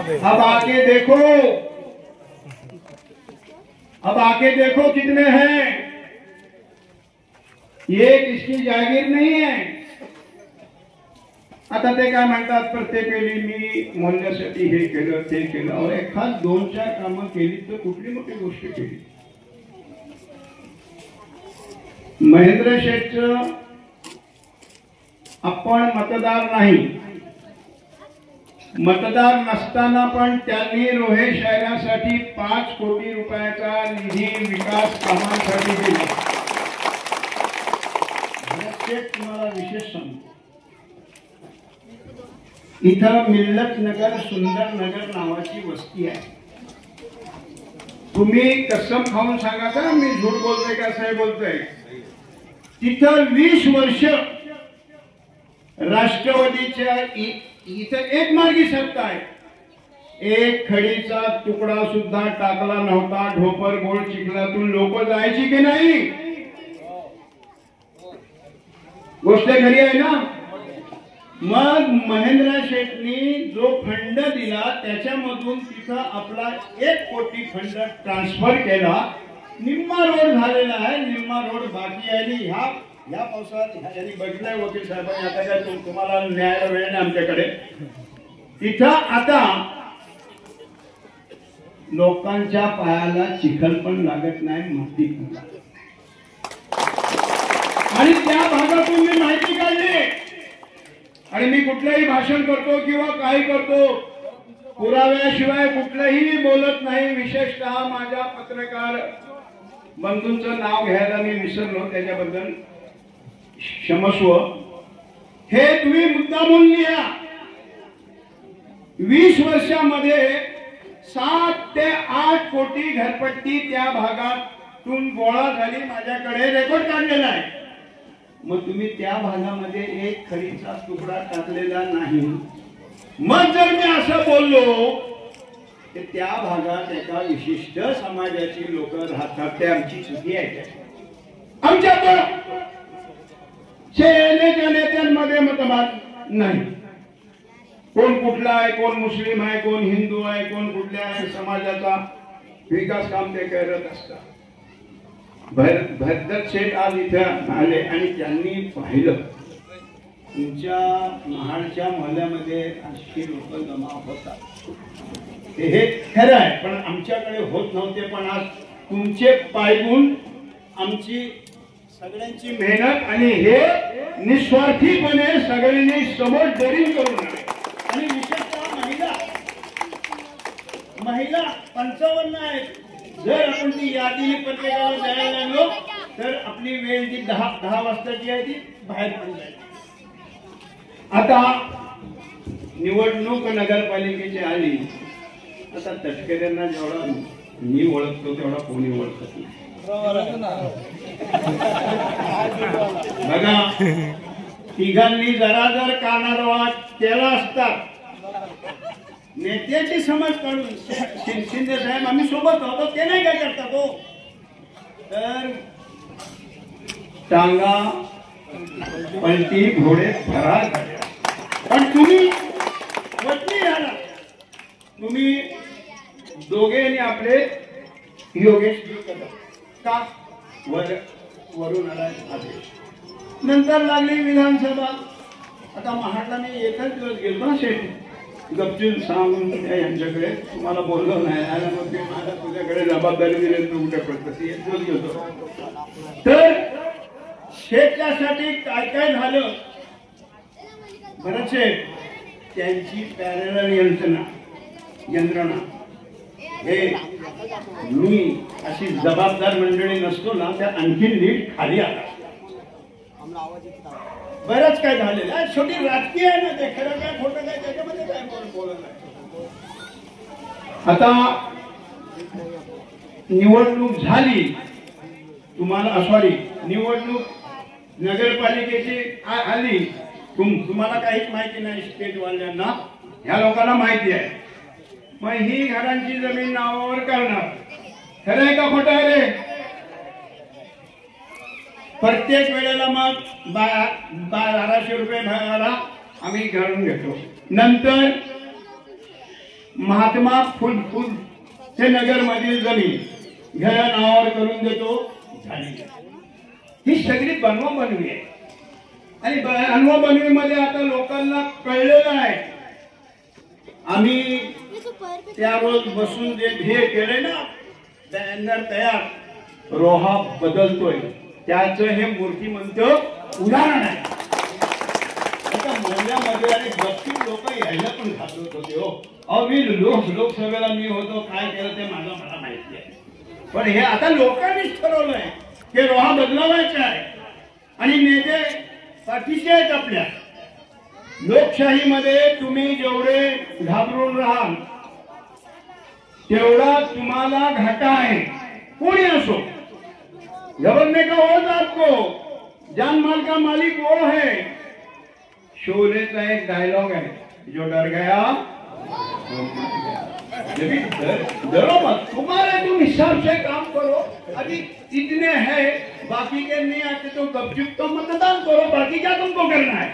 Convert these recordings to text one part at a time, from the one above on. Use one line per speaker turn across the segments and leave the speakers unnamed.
अब आके देखो कितने हैं। ये किसकी जागीर नहीं है। आता ते काय म्हणतात, प्रत्येक वेळी मी मूल्यासाठी हे केलं ते केलं, और एखाद दोन चार कामं केली तर कुठली मोठी गोष्ट केली। महेंद्र शेठचं आपण मतदार नाही, मतदार नसताना पण त्यांनी रोहे शहरासाठी 5 कोटी रुपयाचा निधी विकास कामांसाठी दिला। तुम्हाला विशेष सांगतो, इथं मिल्लत नगर सुंदर नगर नावाची वस्ती आहे। तुम्ही कसम खाऊन सांगा का मी झूठ बोलतोय का साहेब बोलतोय। तिथं 20 वर्ष राष्ट्रवादीच्या इथं एक मार्गी सत्ता आहे। एक खडीचा तुकडा सुद्धा टाकला नव्हता। ढोपर गोळ चिखलातून लोक जायची की नाही, गोष्ट खरी आहे ना। मग महेंद्र शेठनी जो फंड दिला त्याच्यामधून तिथं आपला 1 कोटी फंड ट्रान्सफर केला। निम्मा रोड झालेला आहे, निम्मा रोड बाकी आहे। ह्या पावसात ह्यांनी बघितलंय वकील साहेबांनी, आता काय तुम्हाला न्यायाला वेळ नाही आमच्याकडे। तिथं आता लोकांच्या पायाला चिखल पण लागत नाही, माती पण लागत। आणि त्या भागातून मी माहिती काढली, आणि मी कुठलंही भाषण करतो किंवा काही करतो पुराव्याशिवाय कुठलंही बोलत नाही। विशेषतः माझ्या पत्रकार बंधूंचं नाव घ्यायला मी विसरलो, त्याच्याबद्दल क्षमस्व। हे तुम्ही मुद्दामून लिहा। 20 वर्षामध्ये 7 ते 8 कोटी घरपट्टी त्या भागातून गोळा झाली, माझ्याकडे रेकॉर्ड काढलेला आहे। मग तुम्ही त्या भागामध्ये एक खडीचा तुकडा टाकलेला नाही। मग जर मी असं बोललो की त्या भागात एका विशिष्ट समाजाची लोक राहतात, ते आमची चुकी आहे। आमच्या नेत्यांमध्ये मतभेद नाही। कोण कुठला आहे, कोण मुस्लिम आहे, कोण हिंदू आहे, कोण कुठल्या समाजाचा विकास काम ते करत असतात। भरत शेठ आज इथं आले आणि त्यांनी पाहिलं तुमच्या महाडच्या मोहल्ल्यामध्ये अशी लोक जमा होतात, हे खरं आहे, पण आमच्याकडे होत नव्हते। पण आज तुमचे पायगुण, आमची सगळ्यांची मेहनत आणि हे निस्वार्थीपणे सगळ्यांनी समोर डरीन करून आले। आणि विशेषतः महिला 55 आहेत। जर आपण ती यादी प्रत्येकाला द्यायला लागलो तर आपली वेळ जी 10 वाजताची आहे ती बाहेर पडून जाईल। आता निवडणूक नगरपालिकेची आली, आता तटकऱ्यांना जेवढा मी ओळखतो तेवढा कोणी ओळखत नाही। बघा, तिघांनी जरा जर कानाडोळा केला असता, नेत्याची समज काढून शिंदे साहेब आम्ही सोबत होतो, ते नाही काय करतात हो, तर टांगा पलटी घोडे फरार झाले। पण तुम्ही वटणी झाला, तुम्ही दोघेंनी आपले योगेश का वरून आला आदेश, नंतर लागली विधानसभा। आता महाडला मी एकच दिवस गेलो ना शेठ, गपचून सांगून यांच्याकडे तुम्हाला बोललो नाही, आणि मग ते मला तुझ्याकडे जबाबदारी दिली तू कुठे पडत घेतो। तर शेतकऱ्यासाठी काय काय झालं, भरत शेठ त्यांची पॅरलल यंत्रणा हे मी अशी जबाबदार मंडळी नसतो ना, त्या आणखी नीट खाली आला। बरंच काय झालेलं आहे, शेवटी राजकीय आहे ना, ते खरं काय खोटं काय त्याच्यामध्ये काय बोलत आहे। आता निवडणूक झाली, तुम्हाला सॉरी निवडणूक नगरपालिकेची आली, तुम्हाला काहीच माहिती नाही स्टेटवाल्यांना, ह्या लोकांना माहिती आहे। मग ही घरांची जमीन नावावर करणार, खरं आहे का खोटं आहे रे? प्रत्येक वेळेला मग 1200 रुपये भरायला आम्ही घालून घेतो। नंतर महात्मा फुल ते नगर मधील जमीन घरा नावावर करून देतो झाली. ही सगळी बनवी आहे. आणि बनवी मध्ये आता लोकांना कळलेलं आहे. आम्ही त्या रोज बसून जे ध्येय केले ना बॅनर तयार रोहा बदलतोय त्याचं हे मूर्तिमंत उदाहरण आहे. आता मोहल्ल्यामध्ये आणि गप्पी लोक यायला पण घाबरत होते हो. अहो मी लोकसभेला मी होतो काय केलं ते मला माहिती आहे. पण हे आता लोकांनीच ठरवलंय की रोहा बदलावायचा आहे आणि नेते पाठीचे आहेत आपल्या. लोकशाहीमध्ये तुम्ही जेवढे घाबरून राहाल तेवढा तुम्हाला घाटा आहे. कोणी असो गवर्ने का वो आपको जान माल का मालिक वो है. शोले का एक डायलॉग है जो डर गया डरो मत. तुम्हारे तुम हिसाब से काम करो. अभी इतने हैं बाकी के नहीं आते तो गपचुप तो मतदान करो. बाकी क्या तुमको करना है.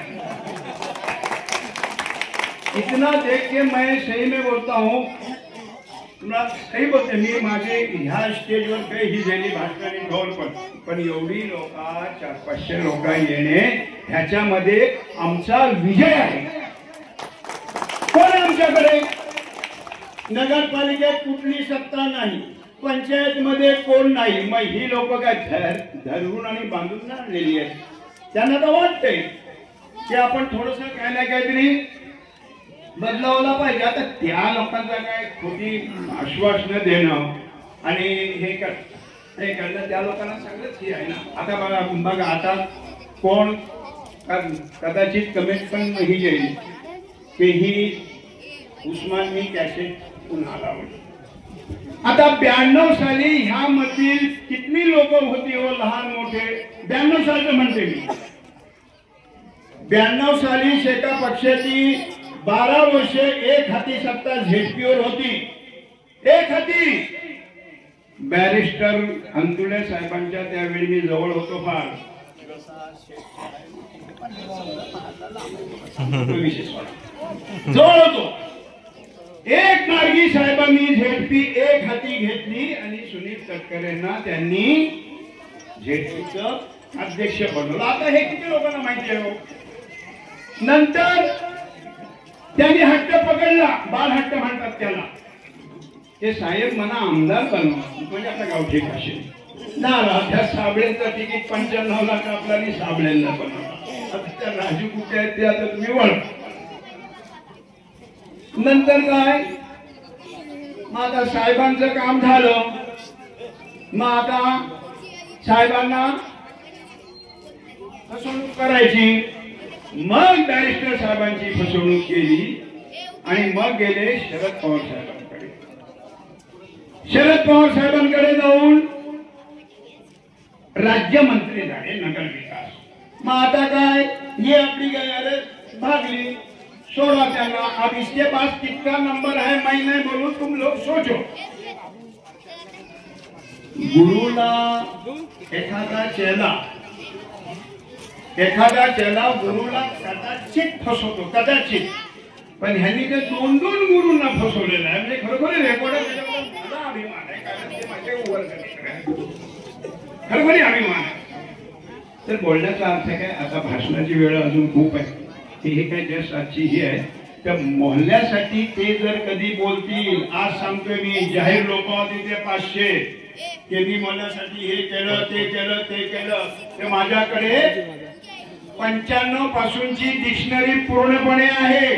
इतना देख के मैं सही में बोलता हूँ सही बोलते. मी माझे ह्या स्टेजवर काही ही झाली भाषणाने ढोल पण एवढी लोक 400-500 लोक येणे ह्याच्यामध्ये आमचा विजय आहे. कोण आमच्याकडे नगरपालिकेत कुठली सत्ता नाही. पंचायत मध्ये कोण नाही. मग ही लोक काय धरून आणि बांधून आणलेली आहेत. त्यांना तर वाटतंय की आपण थोडस काय ना काहीतरी बदलावला पाहिजे. आता त्या लोकांचा काय खोटी आश्वासनं देणं आणि हे करणं त्या लोकांना सगळंच हे आहे ना. आता बघा आता कोण कदाचित कमेंट पण ही येईल की ही उस्मानी कॅसेट पुन्हा लावली. आता 92 साली ह्या मधील किती लोक होती हो लहान मोठे. 92 सालचं म्हणते मी. 92 साली शेका पक्षाची 12 वर्षे एक हाती सत्ता झेडपीवर होती. एक हाती. बॅरिस्टर अंतुले साहेबांच्या त्यावेळी मी जवळ होतो फार. जवळ होतो. एक मार्गी साहेबांनी झेडपी एक हाती घेतली आणि सुनील तटकरेंना त्यांनी झेडपीचं अध्यक्ष बनवलं. आता हे किती लोकांना माहिती आहे. नंतर त्यांनी हट्ट पकडला. बाल हट्ट म्हणतात त्याला. ते साहेब म्हणा आमदार बनवा म्हणजे आता गावठी भाषेत ना त्या साबळेंचं तिकीट 95 लाख आपला साबळेंना बनवला. आता त्या राजू कुठे आहेत ते आता तुम्ही ओळखा. नंतर काय मग आता साहेबांचं काम झालं. मग आता साहेबांना फसवणूक करायची. मग बॅरिस्टर साहेबांची फसवणूक केली आणि मग गेले शरद पवार साहेबांकडे. शरद पवार साहेबांकडे जाऊन राज्यमंत्री झाले नगर विकास. मग आता काय ही आपली गैरत भागली. सोडा त्यांना. अब इसके पास कितना नंबर है मैं नहीं बोलूं तुम लोग सोचो. गुरुला एखादा चेला गुरुला कदाचित फसवतो कदाचित. पण ह्यांनी ते 2-2 गुरूंना फसवलेलं आहे. म्हणजे खरोखर रेकॉर्ड मला अभिमान आहे कारण ते माझे खरोखरी अभिमान आहे. तर बोलण्याचा अर्थ काय आता भाषणाची वेळ अजून खूप आहे. हे काय जस्ट आजची ही आहे. त्या मोहल्ल्यासाठी ते जर कधी बोलतील. आज सांगतोय मी जाहीर लोक तिथे 500 ते मी मोहल्ल्यासाठी हे केलं ते केलं ते केलं. ते माझ्याकडे 95 पासूनची डिक्शनरी पूर्णपणे आहे.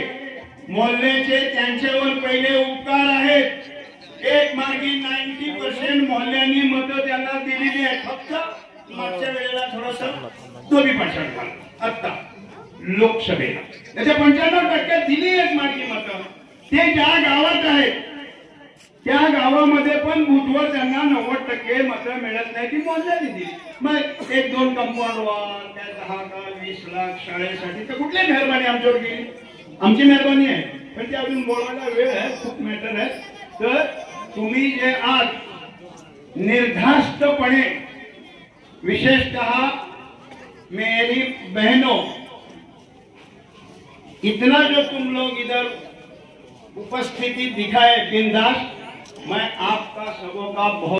मोहल्ल्याचे त्यांच्यावर पहिले उपकार आहेत. एक मार्गी 90% मोहल्ल्यांनी मतं त्यांना दिलेली आहेत. फक्त मागच्या वेळेला थोडस दोन्ही पक्षात झालं. आता लोकसभेला त्याच्या 95% दिली एक मार्गी मतं. ते ज्या गावात आहेत त्या गावामध्ये पण बूथवर त्यांना 90% मतं मिळत नाही. ती मोहल्ल्याने दिली. मग 1-2 कंपाऊंड वॉल त्या 10 का 20 लाख शाळेसाठी तर कुठली मेहरबानी आमच्यावर केली. आमची मेहरबानी आहे पण ते अजून बोलायला वेळ आहे. खूप मॅटर आहे. तर तुम्ही जे आज निर्धास्तपणे विशेषतः मेरी बहनों इतना जो तुम लोग इधर उपस्थिति दिखाए बिंदास। मैं आपका सबों का बहुत